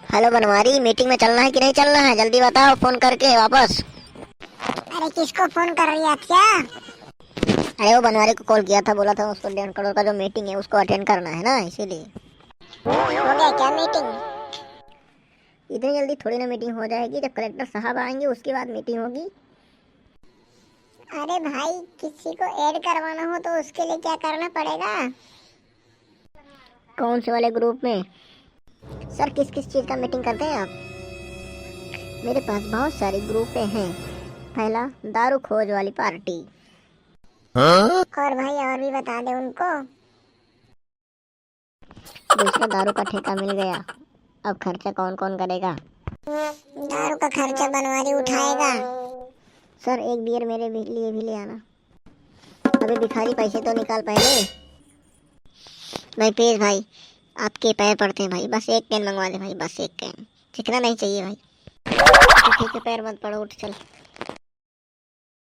Hello Banwari, meeting में चलना है कि नहीं चलना है? जल्दी बताओ फोन करके वापस। अरे किसको फोन कर रही है क्या? अरे वो बनवारी को कॉल किया था, बोला था उसको 1.5 करोड़ का जो मीटिंग है उसको अटेंड करना है ना, इसीलिए। हो गया क्या मीटिंग? इतनी जल्दी थोड़ी ना मीटिंग हो जाएगी, जब कलेक्टर साहब आएंगे उसके बाद मीटिंग होगी। अरे भाई, किसी को ऐड करवाना हो तो उसके लिए क्या करना पड़ेगा? कौन से वाले ग्रुप में? सर किस किस चीज़ का मीटिंग करते हैं आप? मेरे पास बहुत सारी ग्रुपें हैं। पहला, दारू खोज वाली पार्टी। और भाई और भी बता दे उनको। दूसरा, दारू का ठेका मिल गया, अब खर्चा कौन कौन करेगा? दारू का खर्चा बनवारी उठाएगा। सर एक बियर मेरे लिए भी ले आना। अबे भिखारी, पैसे तो निकाल पहले। भाई प्लीज भाई, आपके पैर पड़ते हैं भाई, बस एक कैन मंगवा दे भाई, बस एक कैन, चिकना नहीं चाहिए भाई। ठीक है, पैर मत पड़ो, उठ चल।